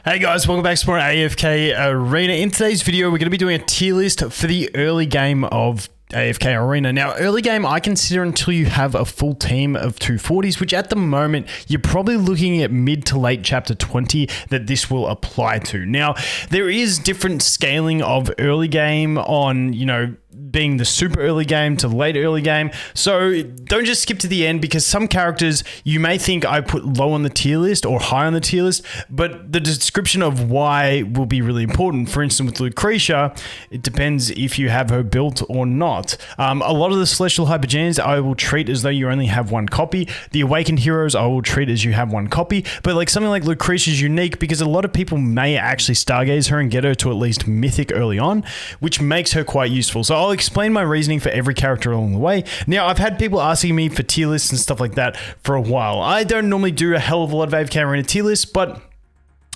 Hey guys, welcome back to more AFK Arena. In today's video, we're going to be doing a tier list for the early game of AFK Arena. Now, early game, I consider until you have a full team of 240s, which at the moment, you're probably looking at mid to late chapter 20 that this will apply to. Now, there is different scaling of early game on, being the super early game to late early game. So don't just skip to the end, because some characters you may think I put low on the tier list or high on the tier list, but the description of why will be really important. For instance, with Lucretia, it depends if you have her built or not. A lot of the Celestial Hypergeans I will treat as though you only have one copy. The Awakened Heroes I will treat as you have one copy, but like something like Lucretia is unique because a lot of people may actually Stargaze her and get her to at least Mythic early on, which makes her quite useful. So I'll explain my reasoning for every character along the way. Now, I've had people asking me for tier lists and stuff like that for a while. I don't normally do a hell of a lot of AFK Arena tier lists, but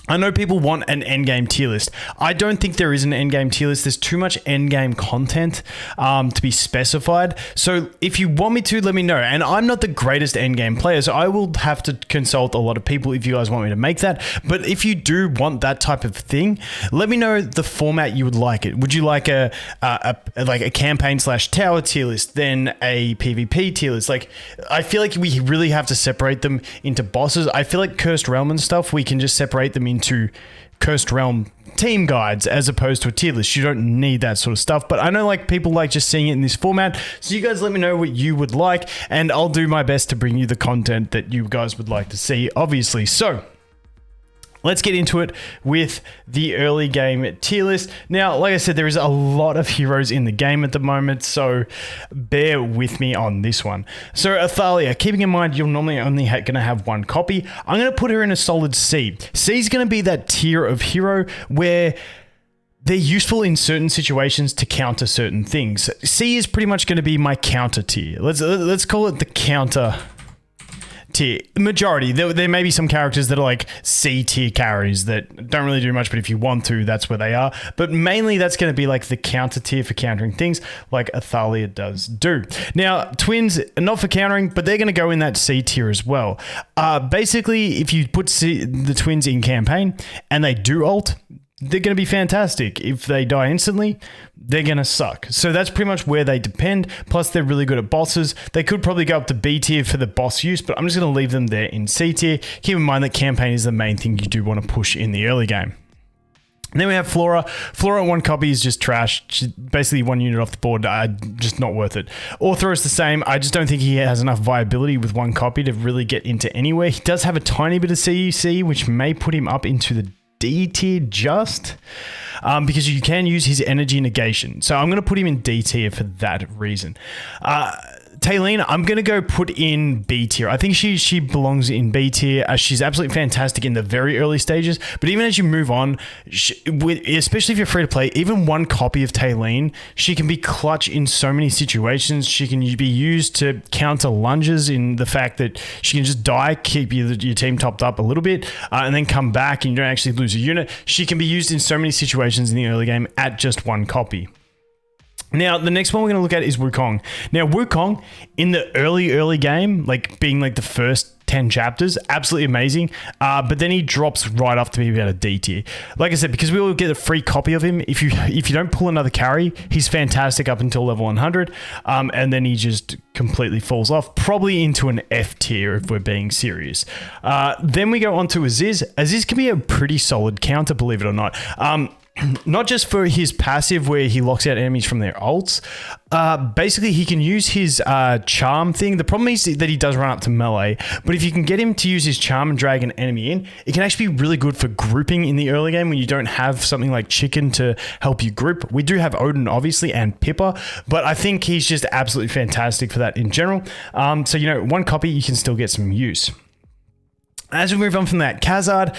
I know people want an endgame tier list. I don't think there is an endgame tier list. There's too much endgame content to be specified. So if you want me to, let me know. And I'm not the greatest endgame player, so I will have to consult a lot of people if you guys want me to make that. But if you do want that type of thing, let me know the format you would like it. Would you like a campaign / tower tier list, then a PvP tier list? Like, I feel like we really have to separate them into bosses. I feel like Cursed Realm and stuff, we can just separate them into Cursed Realm team guides as opposed to a tier list. You don't need that sort of stuff, but I know like people like just seeing it in this format. So you guys let me know what you would like, and I'll do my best to bring you the content that you guys would like to see, obviously. So let's get into it with the early game tier list. Now, like I said, there is a lot of heroes in the game at the moment, so bear with me on this one. So Athalia, keeping in mind you're normally only going to have one copy, I'm going to put her in a solid C. C is going to be that tier of hero where they're useful in certain situations to counter certain things. C is pretty much going to be my counter tier. Let's call it the counter tier. Majority. There may be some characters that are like C tier carries that don't really do much, but if you want to, that's where they are. But mainly that's going to be like the counter tier for countering things like Athalia does do. Now, twins are not for countering, but they're going to go in that C tier as well. Basically, if you put the twins in campaign and they do ult, they're going to be fantastic. If they die instantly, they're going to suck. So that's pretty much where they depend. Plus, they're really good at bosses. They could probably go up to B tier for the boss use, but I'm just going to leave them there in C tier. Keep in mind that campaign is the main thing you do want to push in the early game. And then we have Flora. Flora one copy is just trash. She's basically one unit off the board. Just not worth it. Orthro is the same. I just don't think he has enough viability with one copy to really get into anywhere. He does have a tiny bit of CUC, which may put him up into the D tier just because you can use his energy negation. So I'm going to put him in D tier for that reason. Taylene, I'm going to go put in B tier. I think she belongs in B tier. She's absolutely fantastic in the very early stages. But even as you move on, especially if you're free to play, even one copy of Taylene, she can be clutch in so many situations. She can be used to counter lunges in the fact that she can just die, keep your team topped up a little bit, and then come back and you don't actually lose a unit. She can be used in so many situations in the early game at just one copy. Now, the next one we're going to look at is Wukong. Now, Wukong, in the early game, like being like the first 10 chapters, absolutely amazing. But then he drops right off to be about a D tier. Like I said, because we will get a free copy of him. If you don't pull another carry, he's fantastic up until level 100. And then he just completely falls off, probably into an F tier if we're being serious. Then we go on to Aziz. Aziz can be a pretty solid counter, believe it or not. Not just for his passive where he locks out enemies from their ults. Basically, he can use his charm thing. The problem is that he does run up to melee, but if you can get him to use his charm and drag an enemy in, it can actually be really good for grouping in the early game when you don't have something like Chicken to help you group. We do have Odin, obviously, and Pippa, but I think he's just absolutely fantastic for that in general. So, one copy, you can still get some use. As we move on from that, Khazad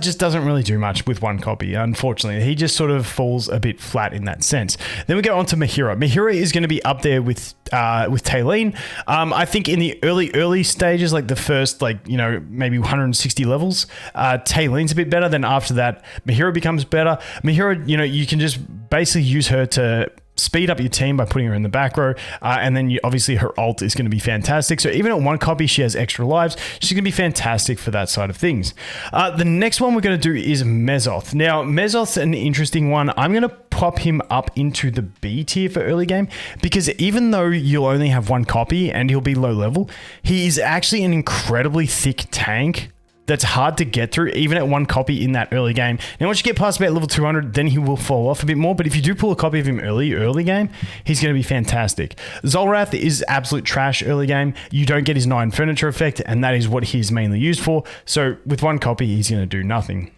just doesn't really do much with one copy, unfortunately. He just sort of falls a bit flat in that sense. Then we go on to Mahira. Mahira is going to be up there with Taylene. I think in the early stages, like the first, maybe 160 levels, Taylene's a bit better. Then after that, Mahira becomes better. Mahira, you can just basically use her to speed up your team by putting her in the back row, and then obviously her ult is going to be fantastic. So even at 1 copy, she has extra lives. She's going to be fantastic for that side of things. The next one we're going to do is Mezoth. Now, Mezoth's an interesting one. I'm going to pop him up into the B tier for early game, because even though you'll only have 1 copy and he'll be low level, he is actually an incredibly thick tank that's hard to get through, even at 1 copy in that early game. Now, once you get past about level 200, then he will fall off a bit more. But if you do pull a copy of him early game, he's going to be fantastic. Zolrath is absolute trash early game. You don't get his 9 furniture effect, and that is what he's mainly used for. So with 1 copy, he's going to do nothing.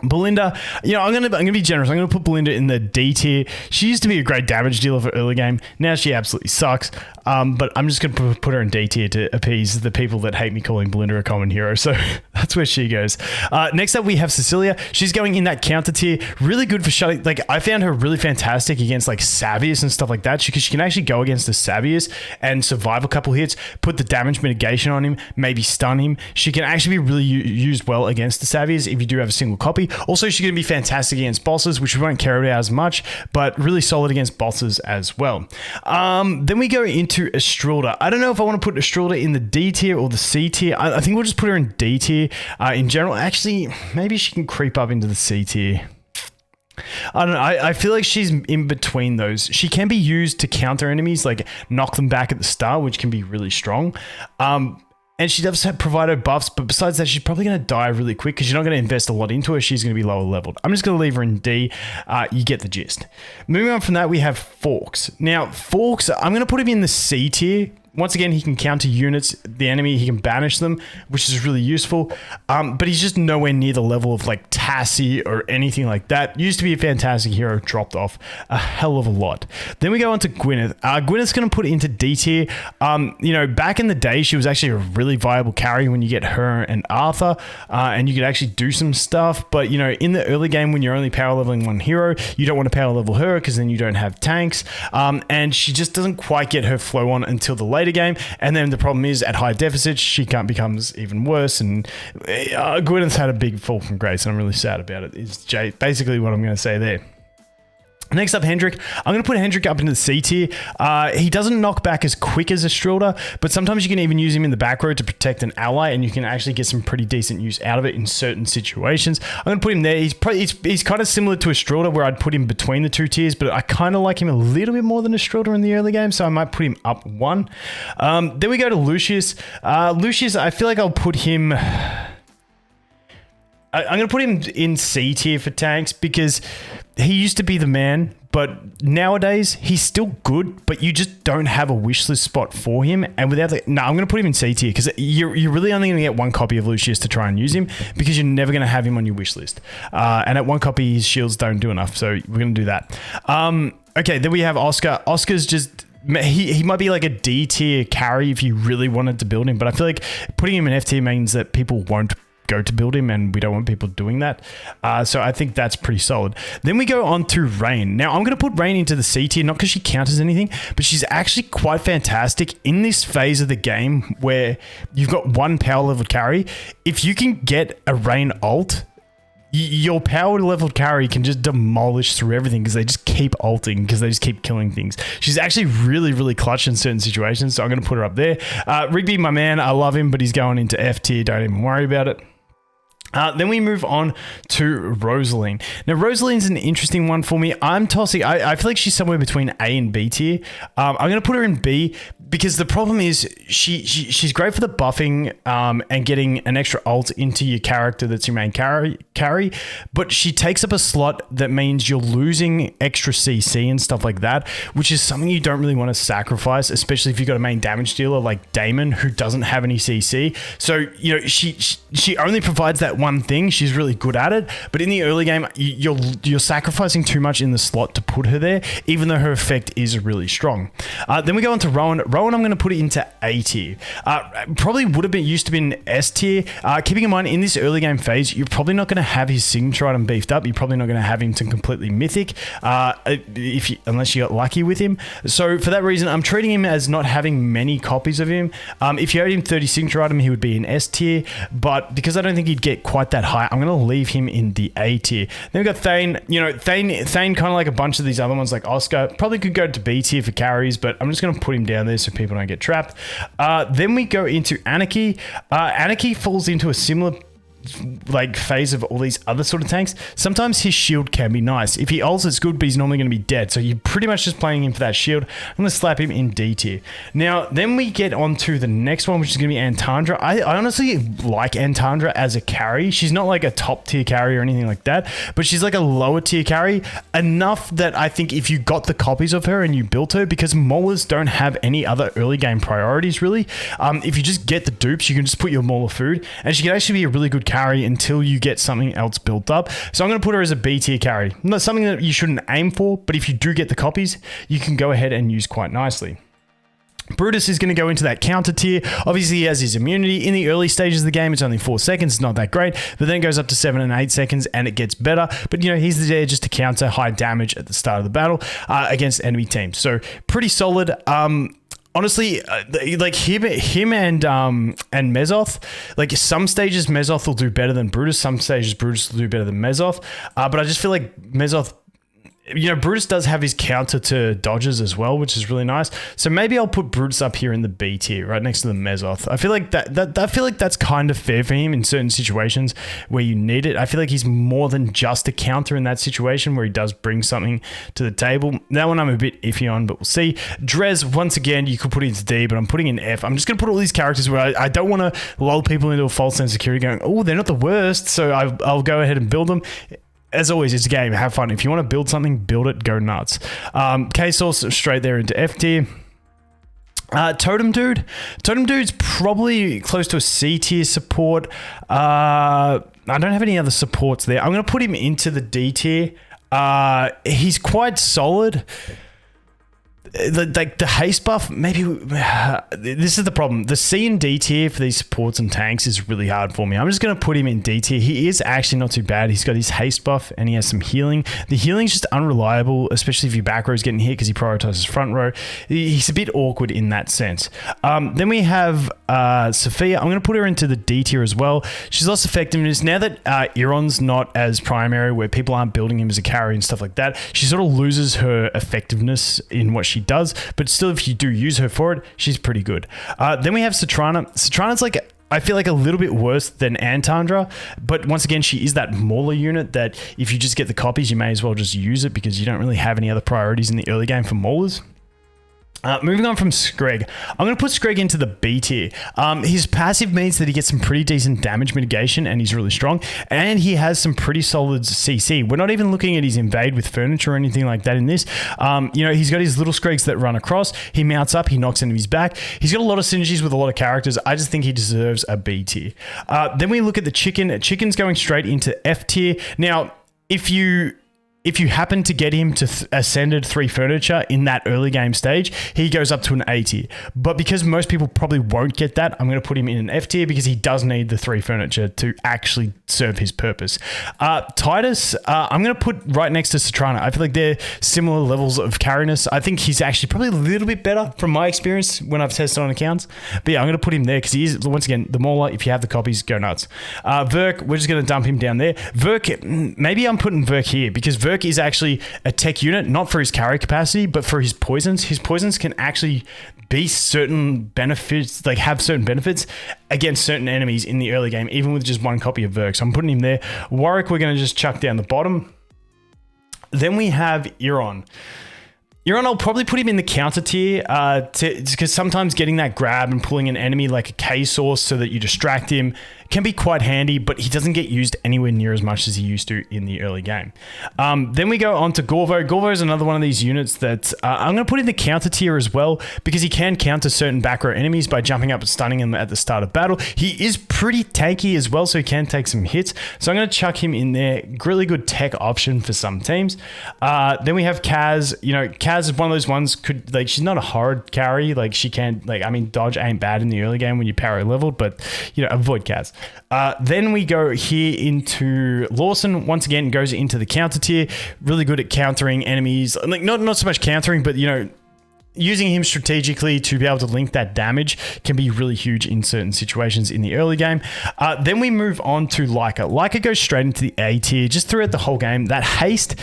Belinda, I'm gonna be generous. I'm gonna put Belinda in the D tier. She used to be a great damage dealer for early game. Now she absolutely sucks. But I'm just gonna put her in D tier to appease the people that hate me calling Belinda a common hero. So that's where she goes. Next up we have Cecilia. She's going in that counter tier. Really good for shutting. Like, I found her really fantastic against like Savius and stuff like that, because she can actually go against the Savius and survive a couple hits, put the damage mitigation on him, maybe stun him. She can actually be really used well against the Savius if you do have a single copy. Also, she's going to be fantastic against bosses, which we won't care about as much, but really solid against bosses as well. Then we go into Estrilda. I don't know if I want to put Estrilda in the D tier or the C tier. I think we'll just put her in D tier in general. Actually, maybe she can creep up into the C tier. I don't know. I feel like she's in between those. She can be used to counter enemies, like knock them back at the start, which can be really strong. And she does provide her buffs, but besides that, she's probably going to die really quick because you're not going to invest a lot into her. She's going to be lower leveled. I'm just going to leave her in D. You get the gist. Moving on from that, we have Forks. Now, Forks, I'm going to put him in the C tier. Once again, he can counter units, the enemy, he can banish them, which is really useful. But he's just nowhere near the level of like Tassie or anything like that. Used to be a fantastic hero, dropped off a hell of a lot. Then we go on to Gwyneth. Gwyneth's going to put it into D tier. Back in the day, she was actually a really viable carry when you get her and Arthur, and you could actually do some stuff. But, in the early game, when you're only power leveling 1 hero, you don't want to power level her because then you don't have tanks. And she just doesn't quite get her flow on until the later game, and then the problem is at high deficits she becomes even worse, and Gwyneth's had a big fall from grace, and I'm really sad about it. Is basically what I'm going to say there. Next up, Hendrik. I'm going to put Hendrik up into the C tier. He doesn't knock back as quick as Estrilda, but sometimes you can even use him in the back row to protect an ally, and you can actually get some pretty decent use out of it in certain situations. I'm going to put him there. He's kind of similar to Estrilda, where I'd put him between the 2 tiers, but I kind of like him a little bit more than Estrilda in the early game, so I might put him up 1. Then we go to Lucius. Lucius, I feel like I'll put him... I'm going to put him in C tier for tanks, because he used to be the man, but nowadays he's still good, but you just don't have a wishlist spot for him. And without I'm going to put him in C tier, because you're really only going to get 1 copy of Lucius to try and use him, because you're never going to have him on your wishlist. And at 1 copy, his shields don't do enough, so we're going to do that. Okay, then we have Oscar. Oscar's just... He might be like a D tier carry if you really wanted to build him, but I feel like putting him in F tier means that people won't go to build him, and we don't want people doing that. So I think that's pretty solid. Then we go on to Rain. Now, I'm going to put Rain into the C tier, not because she counters anything, but she's actually quite fantastic in this phase of the game where you've got 1 power level carry. If you can get a Rain ult, your power leveled carry can just demolish through everything, because they just keep ulting, because they just keep killing things. She's actually really, really clutch in certain situations, so I'm going to put her up there. Rigby, my man, I love him, but he's going into F tier. Don't even worry about it. Then we move on to Rosaline. Now, Rosaline's an interesting one for me. I'm tossing... I feel like she's somewhere between A and B tier. I'm going to put her in B, because the problem is she's great for the buffing and getting an extra ult into your character that's your main carry, but she takes up a slot that means you're losing extra CC and stuff like that, which is something you don't really want to sacrifice, especially if you've got a main damage dealer like Damon, who doesn't have any CC. So, she only provides that one thing. She's really good at it, but in the early game, you're sacrificing too much in the slot to put her there, even though her effect is really strong. Then we go on to Rowan. Rowan, I'm going to put it into A tier. Probably would have been used to be in S tier. Keeping in mind, in this early game phase, you're probably not going to have his signature item beefed up. You're probably not going to have him to completely mythic, unless you got lucky with him. So for that reason, I'm treating him as not having many copies of him. If you had him 30 signature item, he would be in S tier, but because I don't think he'd get quite that high. I'm going to leave him in the A tier. Then we've got Thane. You know, Thane kind of like a bunch of these other ones like Oscar. Probably could go to B tier for carries, but I'm just going to put him down there so people don't get trapped. Then we go into Anarchy. Anarchy falls into a similar like phase of all these other sort of tanks. Sometimes his shield can be nice. If he ults, it's good, but he's normally going to be dead. So you're pretty much just playing him for that shield. I'm going to slap him in D tier. Now, then we get on to the next one, which is going to be Antandra. I honestly like Antandra as a carry. She's not like a top tier carry or anything like that, but she's like a lower tier carry enough that I think if you got the copies of her and you built her, because Maulers don't have any other early game priorities really. If you just get the dupes, you can just put your Mauler food, and she can actually be a really good carry until you get something else built up. So I'm going to put her as a B tier carry. Not something that you shouldn't aim for, but if you do get the copies, you can go ahead and use quite nicely. Brutus is going to go into that counter tier. Obviously, he has his immunity. In the early stages of the game, it's only 4 seconds. It's not that great, but then it goes up to 7 and 8 seconds, and it gets better. But, you know, he's there just to counter high damage at the start of the battle against enemy teams. So, pretty solid. Honestly, like him and Mezoth, like some stages Mezoth will do better than Brutus. Some stages Brutus will do better than Mezoth. But I just feel like Mezoth, you know, Brutus does have his counter to dodges as well, which is really nice. So maybe I'll put Brutus up here in the B tier, right next to the Mezoth. I feel like that's kind of fair for him in certain situations where you need it. I feel like he's more than just a counter in that situation where he does bring something to the table. That one I'm a bit iffy on, but we'll see. Drez, once again, you could put it into D, but I'm putting in F. I'm just going to put all these characters where I don't want to lull people into a false sense of security going, oh, they're not the worst, so I'll go ahead and build them. As always, it's a game. Have fun. If you want to build something, build it. Go nuts. K-Source straight there into F tier. Totem Dude's probably close to a C tier support. I don't have any other supports there. I'm going to put him into the D tier. He's quite solid. Like the haste buff, maybe this is the problem. The C and D tier for these supports and tanks is really hard for me. I'm just going to put him in D tier. He is actually not too bad. He's got his haste buff and he has some healing. The healing's just unreliable, especially if your back row is getting hit because he prioritizes front row. He's a bit awkward in that sense. Then we have Sophia. I'm going to put her into the D tier as well. She's lost effectiveness. Now that Iron's not as primary, where people aren't building him as a carry and stuff like that, she sort of loses her effectiveness in what she does, but still, if you do use her for it, she's pretty good. Then we have Citrana. Citrana's like, I feel like a little bit worse than Antandra, but once again, she is that Mauler unit that if you just get the copies, you may as well just use it because you don't really have any other priorities in the early game for Maulers. Moving on from Screg, I'm going to put Screg into the B tier. His passive means that he gets some pretty decent damage mitigation and he's really strong, and he has some pretty solid CC. We're not even looking at his invade with furniture or anything like that in this. You know, he's got his little Scregs that run across, he mounts up, he knocks enemies back. He's got a lot of synergies with a lot of characters. I just think he deserves a B tier. Then we look at the Chicken. Chicken's going straight into F tier. Now, if you happen to get him to Ascended 3 furniture in that early game stage, he goes up to an A tier. But because most people probably won't get that, I'm going to put him in an F tier because he does need the 3 furniture to actually serve his purpose. Titus, I'm going to put right next to Citrana. I feel like they're similar levels of carriness. I think he's actually probably a little bit better from my experience when I've tested on accounts. But yeah, I'm going to put him there because he is, once again, the Mauler. If you have the copies, go nuts. Verk, we're just going to dump him down there. Verk, maybe I'm putting Verk here because Verk is actually a tech unit, not for his carry capacity, but for his poisons. His poisons can actually be certain benefits, like have certain benefits against certain enemies in the early game, even with just one copy of Verk. So I'm putting him there. Warwick, we're going to just chuck down the bottom. Then we have Iron. Iron, I'll probably put him in the counter tier because sometimes getting that grab and pulling an enemy like a K-Source so that you distract him can be quite handy, but he doesn't get used anywhere near as much as he used to in the early game. Then we go on to Gorvo. Gorvo is another one of these units that I'm going to put in the counter tier as well because he can counter certain back row enemies by jumping up and stunning them at the start of battle. He is pretty tanky as well, so he can take some hits. So I'm going to chuck him in there. Really good tech option for some teams. Then we have Kaz. You know, Kaz is one of those ones, she's not a hard carry. Like, she can, dodge ain't bad in the early game when you power leveled, but, you know, avoid Kaz. Then we go here into Lawson. Once again, goes into the counter tier. Really good at countering enemies. Like, not so much countering, but, you know, using him strategically to be able to link that damage can be really huge in certain situations in the early game. Then we move on to Leica. Leica goes straight into the A tier just throughout the whole game. That haste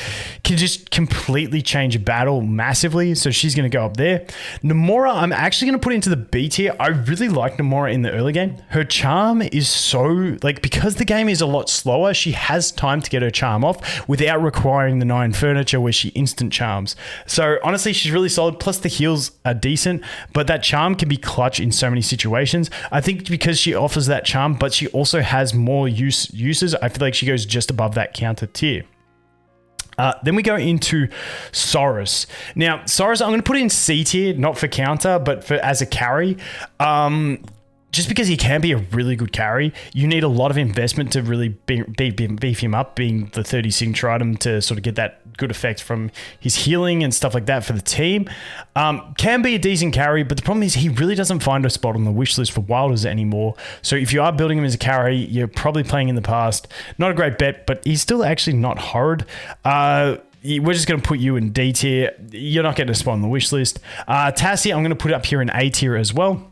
can just completely change a battle massively, so she's going to go up there. Namora, I'm actually going to put into the B tier. I really like Namora in the early game. Her charm is so, like, because the game is a lot slower, she has time to get her charm off without requiring the 9 furniture where she instant charms. So honestly, she's really solid. Plus the heals are decent, but that charm can be clutch in so many situations. I think because she offers that charm, but she also has more uses, I feel like she goes just above that counter tier. Then we go into Saurus. Now, Saurus, I'm going to put in C tier, not for counter, but for as a carry. Just because he can be a really good carry, you need a lot of investment to really beef him up, being the 30 signature item to sort of get that good effect from his healing and stuff like that for the team. Can be a decent carry, but the problem is he really doesn't find a spot on the wish list for wilders anymore. So if you are building him as a carry, you're probably playing in the past. Not a great bet, but he's still actually not horrid. We're just going to put you in D tier. You're not getting a spot on the wish list. Tassie, I'm going to put up here in A tier as well.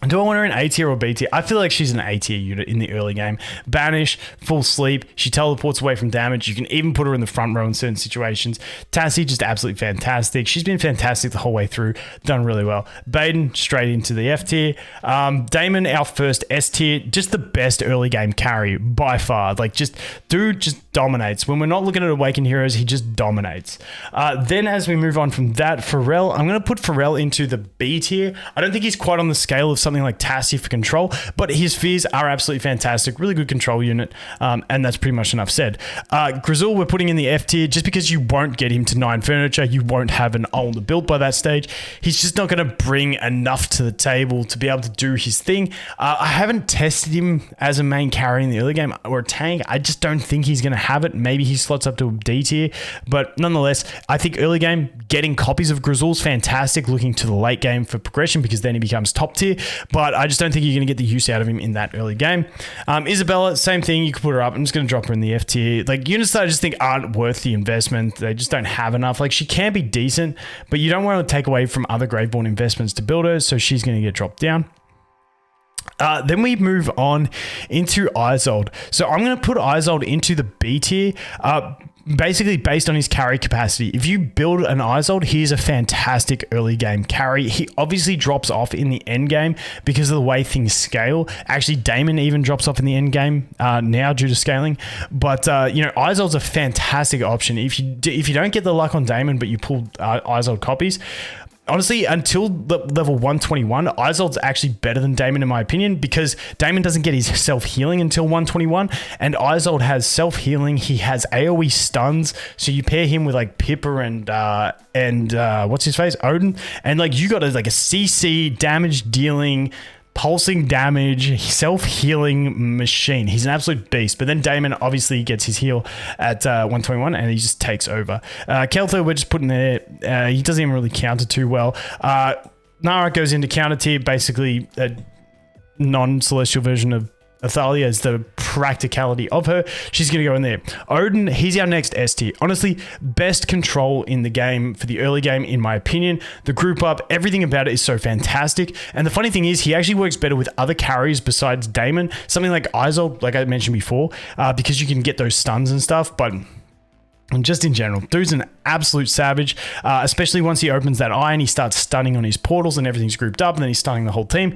Do I want her in A tier or B tier? I feel like she's an A tier unit in the early game. Banish, full sleep. She teleports away from damage. You can even put her in the front row in certain situations. Tassie, just absolutely fantastic. She's been fantastic the whole way through. Done really well. Baden, straight into the F tier. Damon, our first S tier. Just the best early game carry by far. Like, dude just dominates. When we're not looking at Awakened Heroes, he just dominates. Then as we move on from that, Pharrell, I'm going to put Pharrell into the B tier. I don't think he's quite on the scale of something like Tassie for control, but his fears are absolutely fantastic. Really good control unit, and that's pretty much enough said. Grizzle, we're putting in the F tier just because you won't get him to 9 furniture. You won't have an older build by that stage. He's just not going to bring enough to the table to be able to do his thing. I haven't tested him as a main carry in the early game or a tank. I just don't think he's going to have it. Maybe he slots up to a D tier, but nonetheless, I think early game, getting copies of Grizzle's fantastic, looking to the late game for progression because then he becomes top tier. But I just don't think you're going to get the use out of him in that early game. Isabella, same thing. You can put her up. I'm just going to drop her in the F tier. Like, units that I just think aren't worth the investment. They just don't have enough. Like, she can be decent, but you don't want to take away from other Graveborn investments to build her, so she's going to get dropped down. Then we move on into Isolde. So I'm going to put Isolde into the B tier. Basically based on his carry capacity. If you build an Isolde, he's a fantastic early game carry. He obviously drops off in the end game because of the way things scale. Actually, Damon even drops off in the end game now due to scaling. But Isolde's a fantastic option. If you don't get the luck on Damon, but you pull Isolde copies, honestly, until level 121, Isolde's actually better than Damon in my opinion because Damon doesn't get his self-healing until 121 and Isolde has self-healing. He has AoE stuns, so you pair him with like Pippa and what's his face? Odin, and like you got a CC damage dealing, pulsing damage, self-healing machine. He's an absolute beast. But then Damon obviously gets his heal at 121 and he just takes over. Keltho, we're just putting there. He doesn't even really counter too well. Nara goes into counter tier, basically a non-celestial version of Athalia is the practicality of her. She's going to go in there. Odin, he's our next S tier. Honestly, best control in the game for the early game, in my opinion. The group up, everything about it is so fantastic. And the funny thing is, he actually works better with other carries besides Damon. Something like Isolde, like I mentioned before, because you can get those stuns and stuff. But just in general, dude's an absolute savage, especially once he opens that eye and he starts stunning on his portals and everything's grouped up and then he's stunning the whole team.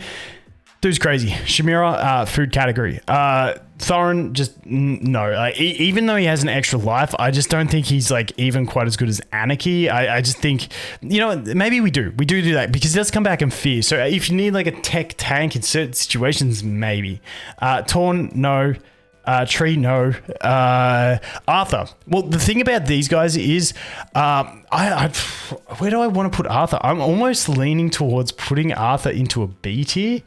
Dude's crazy. Shamira, food category. Thorin, just no. Even though he has an extra life, I just don't think he's like even quite as good as Anarchy. I just think, maybe we do that because he does come back in fear. So if you need like a tech tank in certain situations, maybe. Torn, no. Tree, no. Arthur. Well, the thing about these guys is, where do I want to put Arthur? I'm almost leaning towards putting Arthur into a B tier.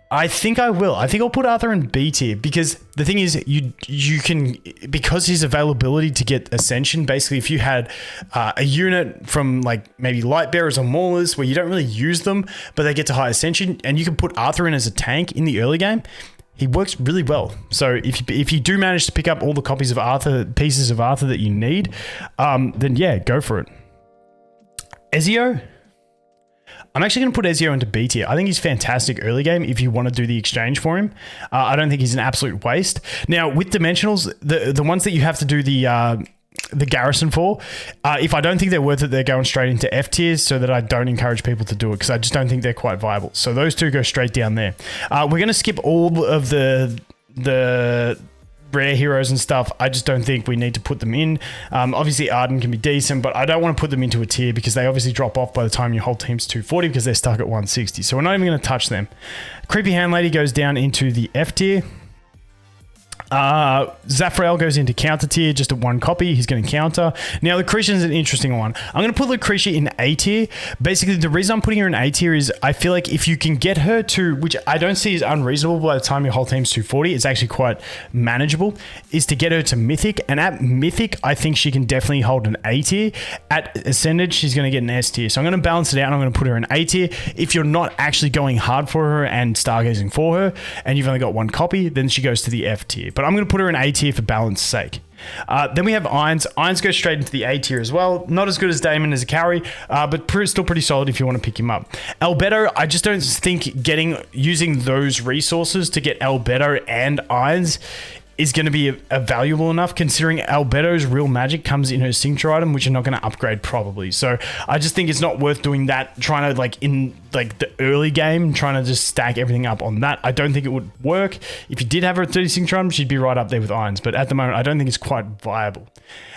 I think I will. I think I'll put Arthur in B tier because the thing is, you can, because his availability to get Ascension, basically if you had a unit from like maybe Light Bearers or Maulers where you don't really use them, but they get to high Ascension, and you can put Arthur in as a tank in the early game, he works really well. So if you do manage to pick up all the pieces of Arthur that you need, then yeah, go for it. Ezio? I'm actually going to put Ezio into B tier. I think he's fantastic early game if you want to do the exchange for him. I don't think he's an absolute waste. Now, with Dimensionals, the ones that you have to do the garrison for, if I don't think they're worth it, they're going straight into F tiers, so that I don't encourage people to do it because I just don't think they're quite viable. So those two go straight down there. We're going to skip all of the rare heroes and stuff. I just don't think we need to put them in. Obviously Arden can be decent, but I don't want to put them into a tier because they obviously drop off by the time your whole team's 240 because they're stuck at 160. So we're not even going to touch them. Creepy Hand Lady goes down into the F tier. Zafrael goes into counter tier, just at 1 copy. He's going to counter. Now, Lucretia's an interesting one. I'm going to put Lucretia in A tier. Basically, the reason I'm putting her in A tier is I feel like if you can get her to, which I don't see as unreasonable by the time your whole team's 240, it's actually quite manageable, is to get her to Mythic. And at Mythic, I think she can definitely hold an A tier. At Ascended, she's going to get an S tier. So I'm going to balance it out and I'm going to put her in A tier. If you're not actually going hard for her and stargazing for her, and you've only got 1 copy, then she goes to the F tier. But I'm going to put her in A tier for balance sake. Then we have Irons. Irons goes straight into the A tier as well. Not as good as Damon as a carry, but still pretty solid if you want to pick him up. Albedo, I just don't think using those resources to get Albedo and Irons is going to be a valuable enough, considering Albedo's real magic comes in her signature item, which you're not going to upgrade probably. So I just think it's not worth doing that, trying to in the early game, trying to just stack everything up on that. I don't think it would work. If you did have her at 30 signature item, she'd be right up there with Irons, but at the moment, I don't think it's quite viable.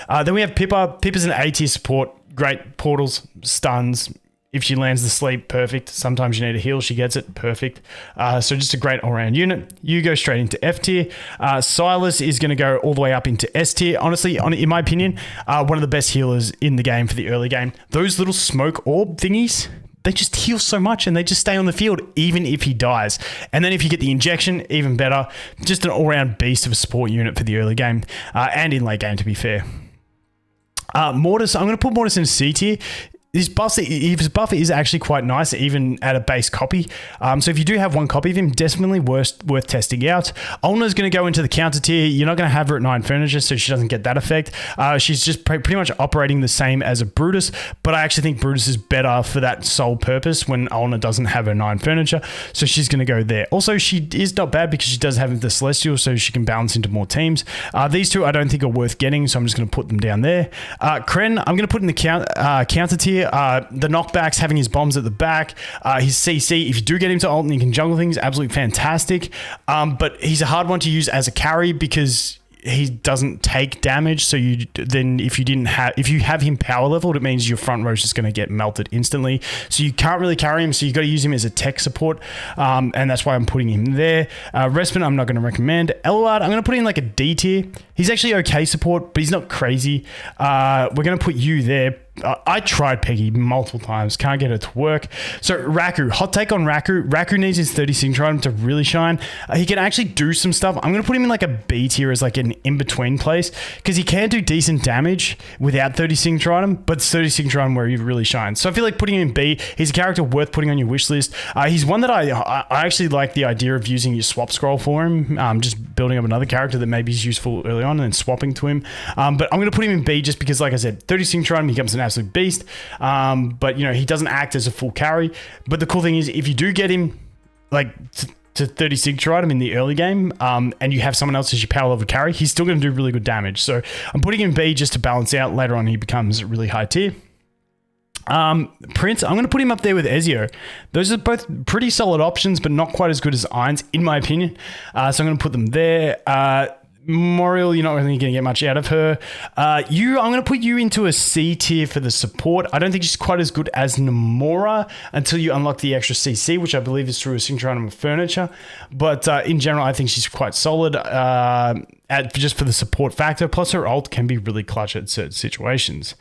Then we have Pippa. Pippa's an A tier support, great portals, stuns. If she lands the sleep, perfect. Sometimes you need a heal, she gets it, perfect. So just a great all-round unit. You go straight into F tier. Silas is going to go all the way up into S tier. Honestly, in my opinion, one of the best healers in the game for the early game. Those little smoke orb thingies, they just heal so much and they just stay on the field even if he dies. And then if you get the injection, even better. Just an all-round beast of a support unit for the early game and in late game, to be fair. Mortis, I'm going to put Mortis in C tier. His buff is actually quite nice, even at a base copy. So if you do have 1 copy of him, definitely worth testing out. Ulna's going to go into the counter tier. You're not going to have her at 9 furniture, so she doesn't get that effect. She's just pretty much operating the same as a Brutus, but I actually think Brutus is better for that sole purpose when Ulna doesn't have her 9 furniture, so she's going to go there. Also, she is not bad because she does have the Celestial, so she can balance into more teams. These two I don't think are worth getting, so I'm just going to put them down there. Kren, I'm going to put in the counter tier. The knockbacks, having his bombs at the back, his CC, if you do get him to ult and you can jungle things, absolutely fantastic. But he's a hard one to use as a carry because he doesn't take damage. So if you have him power leveled, it means your front row is just going to get melted instantly. So you can't really carry him. So you got to use him as a tech support, and that's why I'm putting him there. Respin, I'm not going to recommend. Eluard, I'm going to put in like a D tier. He's actually okay support, but he's not crazy. We're going to put you there. I tried Peggy multiple times, can't get it to work. So Raku, hot take on Raku. Raku needs his 30 signature item to really shine. He can actually do some stuff. I'm going to put him in like a B tier as like an in-between place because he can do decent damage without 30 signature item, but it's 30 signature item where he really shines. So I feel like putting him in B, he's a character worth putting on your wish list. He's one that I actually like the idea of using your swap scroll for him, just building up another character that maybe is useful early on and then swapping to him. But I'm going to put him in B just because, like I said, 30 signature item, he becomes an absolute beast. But he doesn't act as a full carry. But the cool thing is, if you do get him like to 30 signature item in the early game, and you have someone else as your power level carry, he's still going to do really good damage. So I'm putting him in B just to balance out. Later on, he becomes really high tier. Prince, I'm going to put him up there with Ezio. Those are both pretty solid options, but not quite as good as Irons, in my opinion. So I'm going to put them there. Moriel, you're not really going to get much out of her. I'm going to put you into a C tier for the support. I don't think she's quite as good as Nomura until you unlock the extra CC, which I believe is through a signature item of furniture. But in general, I think she's quite solid just for the support factor. Plus, her ult can be really clutch at certain situations.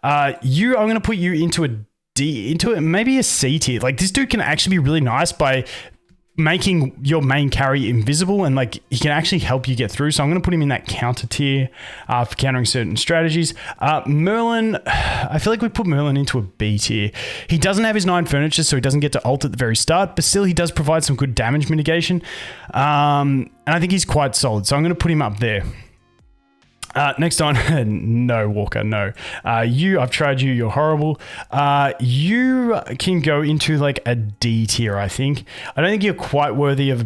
I'm going to put you into a D, maybe a C tier. Like, this dude can actually be really nice by making your main carry invisible, and like he can actually help you get through. So I'm going to put him in that counter tier for countering certain strategies. Merlin, I feel like we put Merlin into a B tier. He doesn't have his 9 furniture, so he doesn't get to ult at the very start, but still he does provide some good damage mitigation. And I think he's quite solid, so I'm going to put him up there. Next on, no, Walker, no. I've tried you, you're horrible. You can go into like a D tier, I think. I don't think you're quite worthy of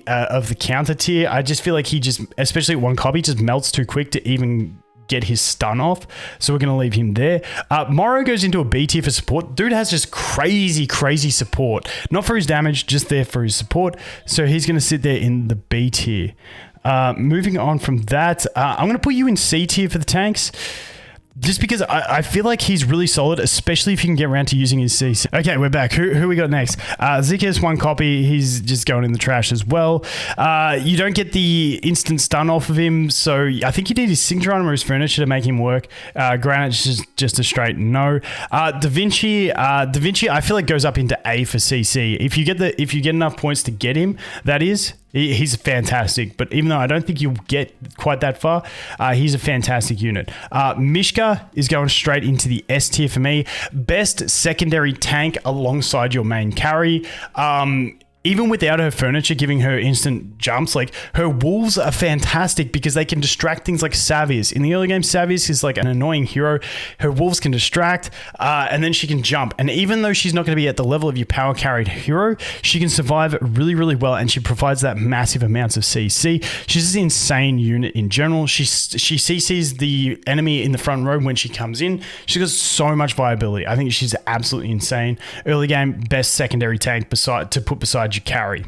of the counter tier. I just feel like he just, especially at one copy, just melts too quick to even get his stun off. So we're going to leave him there. Morrow goes into a B tier for support. Dude has just crazy support. Not for his damage, just there for his support. So he's going to sit there in the B tier. Moving on from that, I'm going to put you in C tier for the tanks. Just because I feel like he's really solid, especially if you can get around to using his CC. Okay, we're back. Who we got next? Zikis, one copy. He's just going in the trash as well. You don't get the instant stun off of him, so I think you need his signature item or his furniture to make him work. Granite's just a straight no. Da Vinci, I feel like goes up into A for CC. If you get enough points to get him, that is. He's fantastic, but even though I don't think you'll get quite that far, he's a fantastic unit. Mishka is going straight into the S tier for me. Best secondary tank alongside your main carry. Even without her furniture giving her instant jumps, like her wolves are fantastic because they can distract things like Savius. In the early game, Savius is like an annoying hero. Her wolves can distract and then she can jump. And even though she's not going to be at the level of your power carried hero, she can survive really well and she provides that massive amounts of CC. She's just an insane unit in general. She CCs the enemy in the front row when she comes in. She got so much viability. I think she's absolutely insane. Early game, best secondary tank to put beside you carry.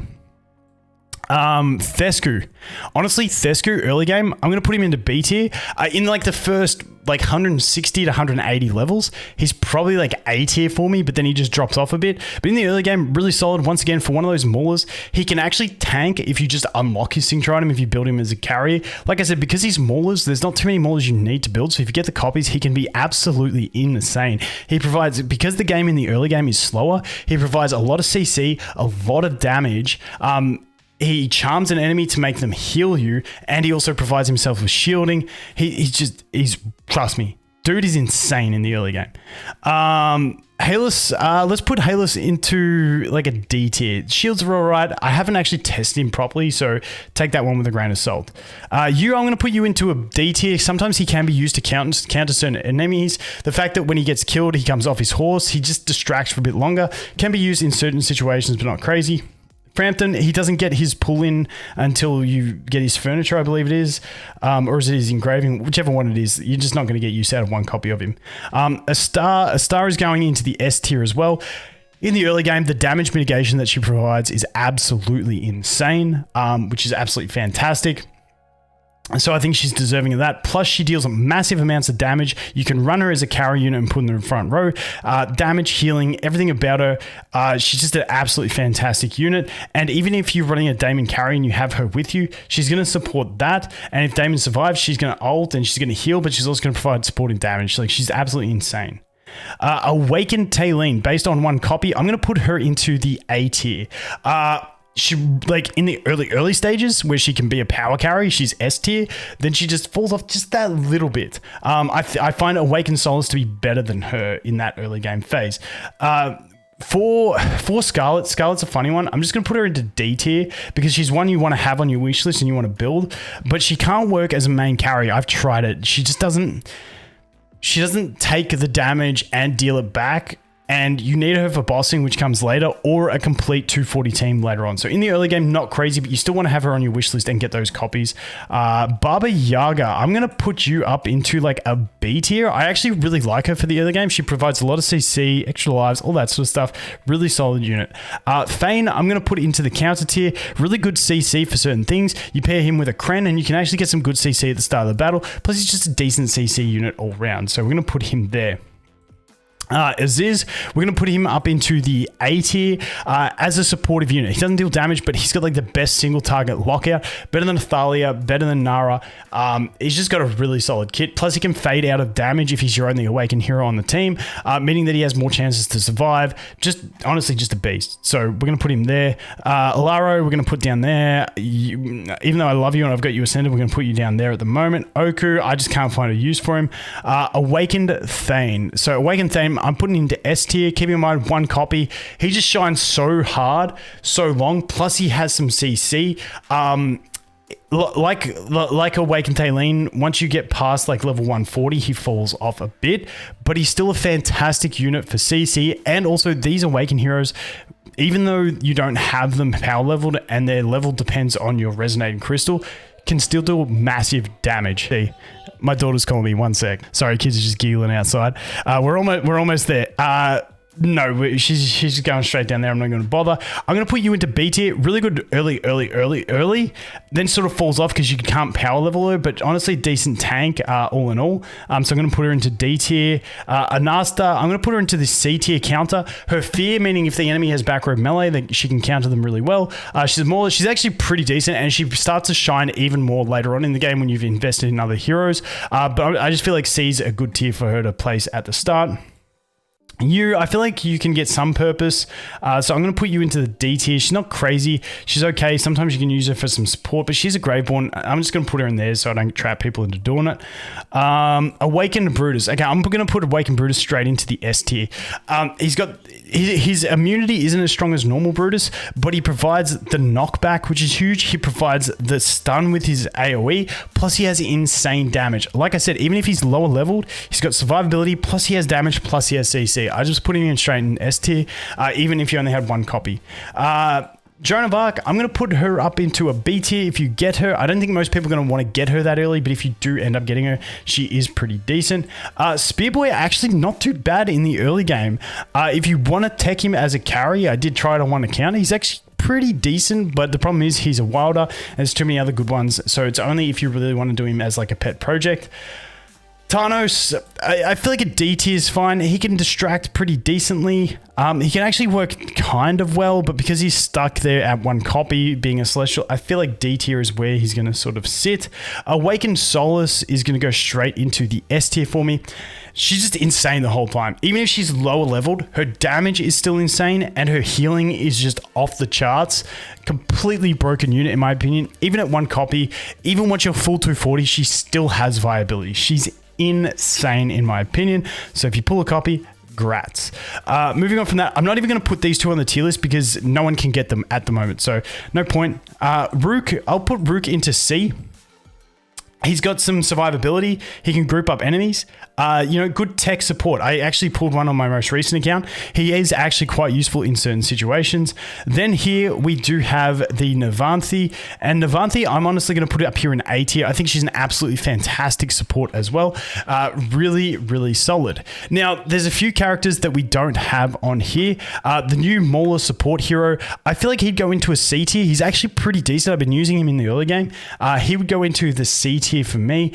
Thesku. Honestly, Thesku early game, I'm going to put him into B tier. In like the first like 160 to 180 levels, he's probably like A tier for me, but then he just drops off a bit. But in the early game, really solid. Once again, for one of those maulers, he can actually tank if you just unlock his signature item, if you build him as a carrier. Like I said, because he's maulers, there's not too many maulers you need to build. So if you get the copies, he can be absolutely insane. He provides, because the game in the early game is slower, he provides a lot of CC, a lot of damage. He charms an enemy to make them heal you, and he also provides himself with shielding. He's trust me, dude is insane in the early game. Halus, let's put Halus into like a D tier. Shields are all right. I haven't actually tested him properly, so take that one with a grain of salt. I'm going to put you into a D tier. Sometimes he can be used to counter certain enemies. The fact that when he gets killed, he comes off his horse, he just distracts for a bit longer. Can be used in certain situations, but not crazy. Frampton, he doesn't get his pull in until you get his furniture, I believe it is, or is it his engraving, whichever one it is. You're just not going to get use out of one copy of him. A star is going into the S tier as well. In the early game, the damage mitigation that she provides is absolutely insane, which is absolutely fantastic. So I think she's deserving of that. Plus, she deals massive amounts of damage. You can run her as a carry unit and put her in the front row. Damage, healing, everything about her. She's just an absolutely fantastic unit. And even if you're running a Daemon carry and you have her with you, she's going to support that. And if Daemon survives, she's going to ult and she's going to heal, but she's also going to provide supporting damage. Like, she's absolutely insane. Awakened Taylene, based on one copy, I'm going to put her into the A tier. She, like, in the early stages where she can be a power carry, she's S tier, then she just falls off just that little bit. I find Awakened Solace to be better than her in that early game phase. For Scarlet's a funny one. I'm just going to put her into D tier because she's one you want to have on your wish list and you want to build, but she can't work as a main carry. I've tried it. She doesn't take the damage and deal it back. And you need her for bossing, which comes later, or a complete 240 team later on. So in the early game, not crazy, but you still want to have her on your wish list and get those copies. Baba Yaga, I'm going to put you up into like a B tier. I actually really like her for the early game. She provides a lot of CC, extra lives, all that sort of stuff. Really solid unit. Thane, I'm going to put into the counter tier. Really good CC for certain things. You pair him with a Kren and you can actually get some good CC at the start of the battle. Plus, he's just a decent CC unit all round. So we're going to put him there. Aziz, we're going to put him up into the A tier as a supportive unit. He doesn't deal damage, but he's got like the best single target lockout. Better than Thalia, better than Nara. He's just got a really solid kit. Plus, he can fade out of damage if he's your only awakened hero on the team, meaning that he has more chances to survive. Honestly, just a beast. So we're going to put him there. Alaro, we're going to put down there. Even though I love you and I've got you ascended, we're going to put you down there at the moment. Oku, I just can't find a use for him. Awakened Thane. So Awakened Thane, I'm putting into S tier. Keep in mind, one copy. He just shines so hard, so long. Plus, he has some CC. like Awakened Talene, once you get past like level 140, he falls off a bit, but he's still a fantastic unit for CC. And also these Awakened heroes, even though you don't have them power leveled and their level depends on your resonating crystal, can still do massive damage. See, my daughter's calling me, 1 sec. Sorry, kids are just giggling outside. We're almost there. No, she's going straight down there. I'm not going to bother. I'm going to put you into B tier. Really good early. Then sort of falls off because you can't power level her, but honestly, decent tank all in all. So I'm going to put her into D tier. Anasta, I'm going to put her into the C tier counter. Her fear, meaning if the enemy has back row melee, then she can counter them really well. She's actually pretty decent, and she starts to shine even more later on in the game when you've invested in other heroes. But I just feel like C's a good tier for her to place at the start. I feel like you can get some purpose, so I'm going to put you into the D tier. She's not crazy. She's okay. Sometimes you can use her for some support, but she's a Graveborn. I'm just going to put her in there so I don't trap people into doing it. Awakened Brutus. Okay, I'm going to put Awakened Brutus straight into the S tier. His immunity isn't as strong as normal Brutus, but he provides the knockback, which is huge. He provides the stun with his AoE, plus he has insane damage. Like I said, even if he's lower leveled, he's got survivability, plus he has damage, plus he has CC. I just put him in straight in S tier, even if you only had 1 copy. Joan of Arc, I'm going to put her up into a B tier if you get her. I don't think most people are going to want to get her that early, but if you do end up getting her, she is pretty decent. Spearboy, actually not too bad in the early game. If you want to tech him as a carry, I did try it on 1 account. He's actually pretty decent, but the problem is he's a wilder. There's too many other good ones, so it's only if you really want to do him as like a pet project. Thanos, I feel like a D tier is fine. He can distract pretty decently. He can actually work kind of well, but because he's stuck there at 1 copy being a Celestial, I feel like D tier is where he's going to sort of sit. Awakened Solace is going to go straight into the S tier for me. She's just insane the whole time. Even if she's lower leveled, her damage is still insane and her healing is just off the charts. Completely broken unit in my opinion. Even at 1 copy, even once you're full 240, she still has viability. She's insane in my opinion. So if you pull a copy, grats. Moving on from that, I'm not even going to put these two on the tier list because no one can get them at the moment. So no point. Rook, I'll put Rook into C. He's got some survivability. He can group up enemies. Good tech support. I actually pulled one on my most recent account. He is actually quite useful in certain situations. Then here we do have the Navanthi. And Navanthi, I'm honestly going to put it up here in A tier. I think she's an absolutely fantastic support as well. Really, really solid. Now, there's a few characters that we don't have on here. The new Mauler support hero, I feel like he'd go into a C tier. He's actually pretty decent. I've been using him in the early game. He would go into the C tier for me.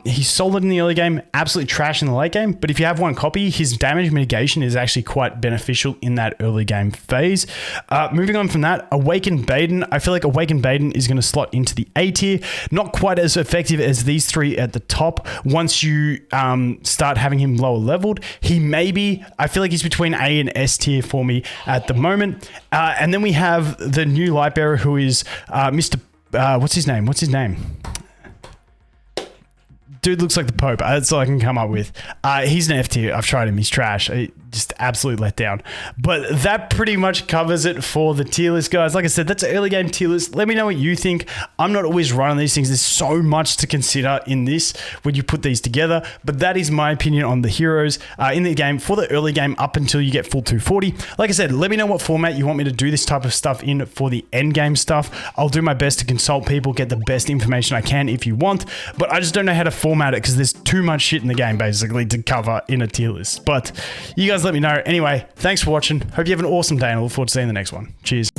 He's solid in the early game, absolutely trash in the late game, but if you have 1 copy, his damage mitigation is actually quite beneficial in that early game phase. Moving on from that, Awakened Baden. I feel like Awakened Baden is going to slot into the A tier. Not quite as effective as these 3 at the top. Once you start having him lower leveled, I feel like he's between A and S tier for me at the moment. And then we have the new Lightbearer who is Mr. What's his name? Dude looks like the Pope. That's all I can come up with. He's an F tier. I've tried him. He's trash. Just absolute letdown. But that pretty much covers it for the tier list, guys. Like I said, that's an early game tier list. Let me know what you think. I'm not always running these things. There's so much to consider in this when you put these together. But that is my opinion on the heroes in the game for the early game up until you get full 240. Like I said, let me know what format you want me to do this type of stuff in for the end game stuff. I'll do my best to consult people, get the best information I can if you want. But I just don't know how to format it because there's too much shit in the game basically to cover in a tier list. But you guys let me know. Anyway, thanks for watching. Hope you have an awesome day and I look forward to seeing the next one. Cheers.